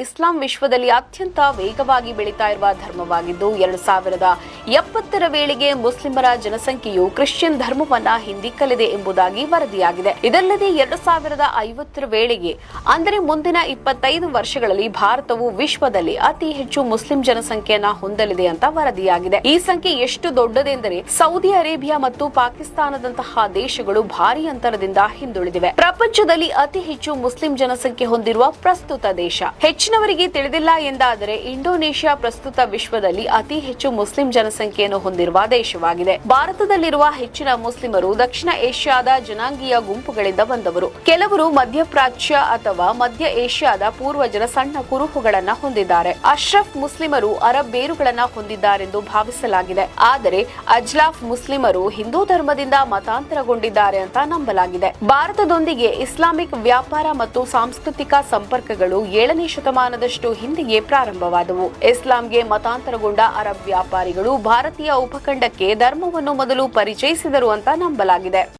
ಇಸ್ಲಾಂ ವಿಶ್ವದಲ್ಲಿ ಅತ್ಯಂತ ವೇಗವಾಗಿ ಬೆಳೀತಾ ಇರುವ ಧರ್ಮವಾಗಿದ್ದು 2070ರ ವೇಳೆಗೆ ಮುಸ್ಲಿಮರ ಜನಸಂಖ್ಯೆಯು ಕ್ರಿಶ್ಚಿಯನ್ ಧರ್ಮವನ್ನ ಹಿಂದಿಕ್ಕಲಿದೆ ಎಂಬುದಾಗಿ ವರದಿಯಾಗಿದೆ. ಇದಲ್ಲದೆ 2050ರ ವೇಳೆಗೆ ಅಂದರೆ ಮುಂದಿನ 25 ವರ್ಷಗಳಲ್ಲಿ ಭಾರತವು ವಿಶ್ವದಲ್ಲಿ ಅತಿ ಹೆಚ್ಚು ಮುಸ್ಲಿಂ ಜನಸಂಖ್ಯೆಯನ್ನ ಹೊಂದಲಿದೆ ಅಂತ ವರದಿಯಾಗಿದೆ. ಈ ಸಂಖ್ಯೆ ಎಷ್ಟು ದೊಡ್ಡದೆಂದರೆ ಸೌದಿ ಅರೇಬಿಯಾ ಮತ್ತು ಪಾಕಿಸ್ತಾನದಂತಹ ದೇಶಗಳು ಭಾರಿ ಅಂತರದಿಂದ ಹಿಂದುಳಿದಿವೆ. ಪ್ರಪಂಚದಲ್ಲಿ ಅತಿ ಹೆಚ್ಚು ಮುಸ್ಲಿಂ ಜನಸಂಖ್ಯೆ ಹೊಂದಿರುವ ಪ್ರಸ್ತುತ ದೇಶ. ಹೆಚ್ಚಿನವರಿಗೆ ತಿಳಿದಿಲ್ಲ ಎಂದಾದರೆ ಇಂಡೋನೇಷ್ಯಾ ಪ್ರಸ್ತುತ ವಿಶ್ವದಲ್ಲಿ ಅತಿ ಹೆಚ್ಚು ಮುಸ್ಲಿಂ ಜನಸಂಖ್ಯೆಯನ್ನು ಹೊಂದಿರುವ ದೇಶವಾಗಿದೆ. ಭಾರತದಲ್ಲಿರುವ ಹೆಚ್ಚಿನ ಮುಸ್ಲಿಮರು ದಕ್ಷಿಣ ಏಷ್ಯಾದ ಜನಾಂಗೀಯ ಗುಂಪುಗಳಿಂದ ಬಂದವರು. ಕೆಲವರು ಮಧ್ಯಪ್ರಾಚ್ಯ ಅಥವಾ ಮಧ್ಯ ಏಷ್ಯಾದ ಪೂರ್ವಜರ ಸಣ್ಣ ಕುರುಹುಗಳನ್ನ ಹೊಂದಿದ್ದಾರೆ. ಅಶ್ರಫ್ ಮುಸ್ಲಿಮರು ಅರಬ್ ಬೇರುಗಳನ್ನ ಹೊಂದಿದ್ದಾರೆಂದು ಭಾವಿಸಲಾಗಿದೆ. ಆದರೆ ಅಜ್ಲಾಫ್ ಮುಸ್ಲಿಮರು ಹಿಂದೂ ಧರ್ಮದಿಂದ ಮತಾಂತರಗೊಂಡಿದ್ದಾರೆ ಅಂತ ನಂಬಲಾಗಿದೆ. ಭಾರತದೊಂದಿಗೆ ಇಸ್ಲಾಮಿಕ್ ವ್ಯಾಪಾರ ಮತ್ತು ಸಾಂಸ್ಕೃತಿಕ ಸಂಪರ್ಕಗಳು 7ನೇ ಶತಮಾನದಷ್ಟು ಹಿಂದೆಯೇ ಪ್ರಾರಂಭವಾದವು. ಇಸ್ಲಾಂಗೆ ಮತಾಂತರಗೊಂಡ ಅರಬ್ ವ್ಯಾಪಾರಿಗಳು ಭಾರತೀಯ ಉಪಖಂಡಕ್ಕೆ ಧರ್ಮವನ್ನು ಮೊದಲು ಪರಿಚಯಿಸಿದರು ಅಂತ ನಂಬಲಾಗಿದೆ.